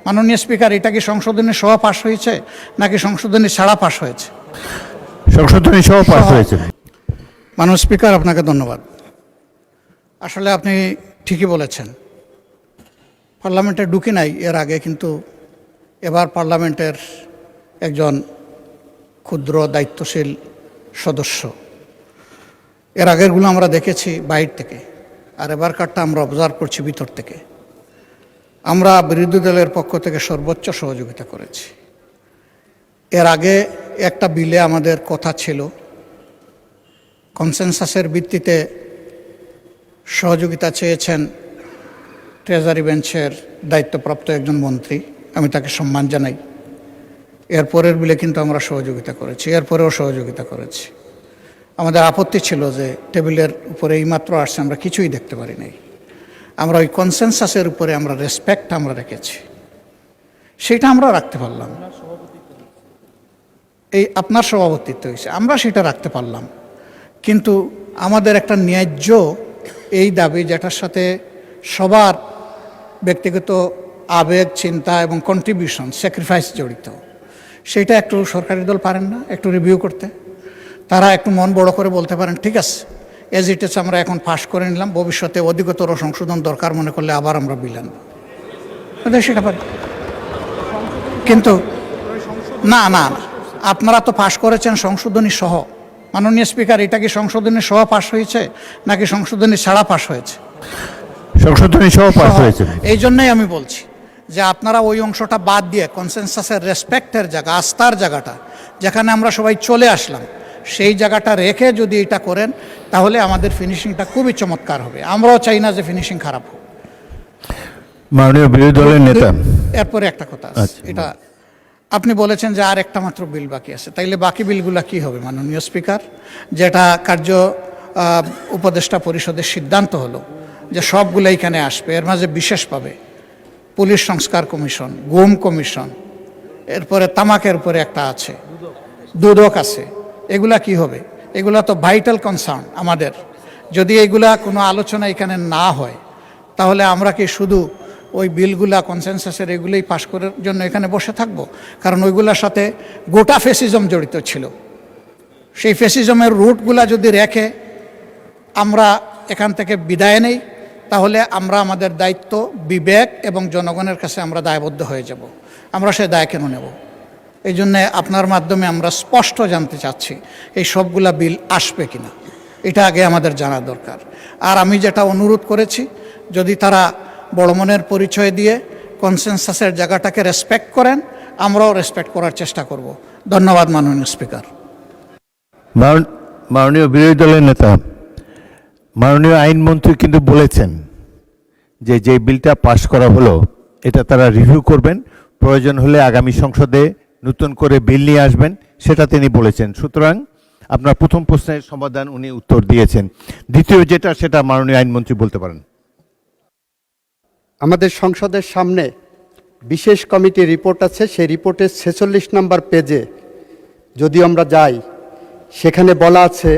মাননীয় স্পিকার, এটা কি সংশোধনী সহ পাশ হয়েছে নাকি সংশোধনী ছাড়া পাশ হয়েছে? সংশোধনী সহ পাশ হয়েছে। মাননীয় স্পিকার, আপনাকে ধন্যবাদ। আসলে আপনি ঠিকই বলেছেন, পার্লামেন্টে ঢুকি নাই এর আগে, কিন্তু এবার পার্লামেন্টের একজন ক্ষুদ্র দায়িত্বশীল সদস্য। এর আগেরগুলো আমরা দেখেছি বাইরে থেকে, আর এবারকারটা আমরা অবজার্ভ করছি ভিতর থেকে। আমরা বিরোধী দলের পক্ষ থেকে সর্বোচ্চ সহযোগিতা করেছি। এর আগে একটা বিলে আমাদের কথা ছিল, কনসেনসাসের ভিত্তিতে সহযোগিতা চেয়েছেন ট্রেজারি বেঞ্চের দায়িত্বপ্রাপ্ত একজন মন্ত্রী, আমি তাকে সম্মান জানাই। এরপরের বিলে কিন্তু আমরা সহযোগিতা করেছি, এরপরেও সহযোগিতা করেছি। আমাদের আপত্তি ছিল যে টেবিলের উপরে এইমাত্র আসছে, আমরা কিছুই দেখতে পারি নাই। আমরা ওই কনসেনসাসের উপরে আমরা রেসপেক্ট আমরা রেখেছি, সেটা আমরা রাখতে পারলাম। এই আপনার সভাপতিত্ব হয়েছে, আমরা সেটা রাখতে পারলাম। কিন্তু আমাদের একটা ন্যায্য এই দাবি, যেটার সাথে সবার ব্যক্তিগত আবেগ, চিন্তা এবং কন্ট্রিবিউশন, স্যাক্রিফাইস জড়িত, সেটা একটু সরকারি দল পারেন না একটু রিভিউ করতে? তারা একটু মন বড় করে বলতে পারেন, ঠিক আছে এজ ইট ইজ আমরা এখন পাশ করে নিলাম, ভবিষ্যতে অধিকতর সংশোধন দরকার মনে করলে আবার আমরা বিল আনব, সেটা পারি। কিন্তু না না না, আপনারা তো পাশ করেছেন সংশোধনী সহ। মাননীয় স্পিকার, এটা কি সংশোধনী সহ পাশ হয়েছে নাকি সংশোধনী ছাড়া পাশ হয়েছে? সংশোধনী সহ পাশ হয়েছে। এই জন্যই আমি বলছি যে আপনারা ওই অংশটা বাদ দিয়ে কনসেনসাসের রেসপেক্টের জায়গা, আস্থার জায়গাটা, যেখানে আমরা সবাই চলে আসলাম, সেই জায়গাটা রেখে যদি এটা করেন, তাহলে আমাদের ফিনিশিংটা খুবই চমৎকার হবে। আমরাও চাই না যে ফিনিশিং খারাপ হোক। মাননীয় বিরোধী দলের নেতা, এরপরে একটা কথা আছে, এটা আপনি বলেছেন যে আর একটা মাত্র বিল বাকি আছে, তাইলে বাকি বিলগুলা কি হবে মাননীয় স্পিকার? যেটা কার্য উপদেষ্টা পরিষদের সিদ্ধান্ত হলো যে সবগুলো এখানে আসবে, এর মাঝে বিশেষভাবে পুলিশ সংস্কার কমিশন, গুম কমিশন, এরপরে তামাকের উপরে একটা আছে, দুদক আছে, এগুলা কি হবে? এগুলা তো ভাইটাল কনসার্ন আমাদের। যদি এগুলা কোনো আলোচনা এখানে না হয়, তাহলে আমরা কি শুধু ওই বিলগুলা কনসেনসাসের এগুলোই পাশ করার জন্য এখানে বসে থাকবো? কারণ ওইগুলোর সাথে গোটা ফ্যাসিজম জড়িত ছিল। সেই ফ্যাসিজমের রুটগুলা যদি রেখে আমরা এখান থেকে বিদায় নেই, তাহলে আমরা আমাদের দায়িত্ব, বিবেক এবং জনগণের কাছে আমরা দায়বদ্ধ হয়ে যাব। আমরা সে দায় কেন নেব? এই জন্যে আপনার মাধ্যমে আমরা স্পষ্ট জানতে চাচ্ছি এই সবগুলা বিল আসবে কিনা, এটা আগে আমাদের জানা দরকার। আর আমি যেটা অনুরোধ করেছি, যদি তারা বড় মনের পরিচয় দিয়ে কনসেনসাসের জায়গাটাকে রেসপেক্ট করেন, আমরাও রেসপেক্ট করার চেষ্টা করব। ধন্যবাদ মাননীয় স্পিকার। মাননীয় বিরোধী দলের নেতা, মাননীয় আইনমন্ত্রী কিন্তু বলেছেন যে যে বিলটা পাশ করা হলো এটা তারা রিভিউ করবেন, প্রয়োজন হলে আগামী সংসদে নতুন করে বিল নিয়ে আসবেন, সেটা তিনি বলেছেন। সুতরাং আপনার প্রথম প্রশ্নের সমাধান উনি উত্তর দিয়েছেন। দ্বিতীয় যেটা, সেটা মাননীয় আইনমন্ত্রী বলতে পারেন। আমাদের সংসদের সামনে বিশেষ কমিটির রিপোর্ট আছে, সেই রিপোর্টের 46 নম্বর পেজে যদি আমরা যাই, সেখানে বলা আছে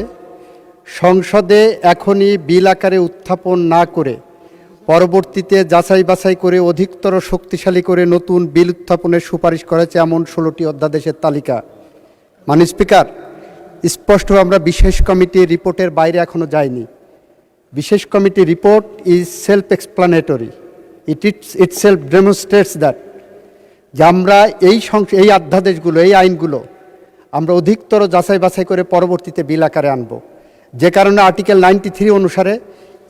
সংসদে এখনই বিল আকারে উত্থাপন না করে পরবর্তীতে যাচাই বাছাই করে অধিকতর শক্তিশালী করে নতুন বিল উত্থাপনের সুপারিশ করেছে এমন 16টি অধ্যাদেশের তালিকা। মাননীয় স্পিকার, স্পষ্ট আমরা বিশেষ কমিটির রিপোর্টের বাইরে এখনো যাইনি। বিশেষ কমিটির report is self explanatory, it self demonstrates that যে আমরা এই অধ্যাদেশগুলো, এই আইনগুলো আমরা অধিকতর যাচাই বাছাই করে পরবর্তীতে বিল আকারে আনব। যে কারণে আর্টিকেল 93 অনুসারে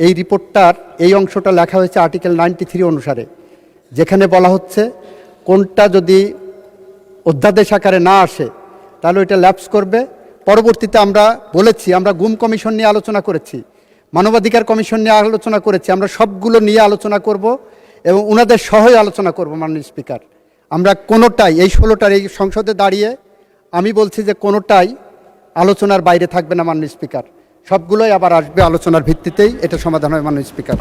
এই রিপোর্টটার এই অংশটা লেখা হয়েছে আর্টিকেল 93 অনুসারে, যেখানে বলা হচ্ছে কোনটা যদি অধ্যাদেশ আকারে না আসে তাহলে এটা ল্যাপস করবে। পরবর্তীতে আমরা বলেছি, আমরা গুম কমিশন নিয়ে আলোচনা করেছি, মানবাধিকার কমিশন নিয়ে আলোচনা করেছি, আমরা সবগুলো নিয়ে আলোচনা করব এবং ওনাদের সহই আলোচনা করব। মাননীয় স্পিকার, আমরা কোনোটাই এই 16টার এই সংসদে দাঁড়িয়ে আমি বলছি যে কোনোটাই আলোচনার বাইরে থাকবে না মাননীয় স্পিকার, সবগুলোই আবার আসবে আলোচনার ভিত্তিতেই এটা সমাধান হয় মাননীয় স্পিকার।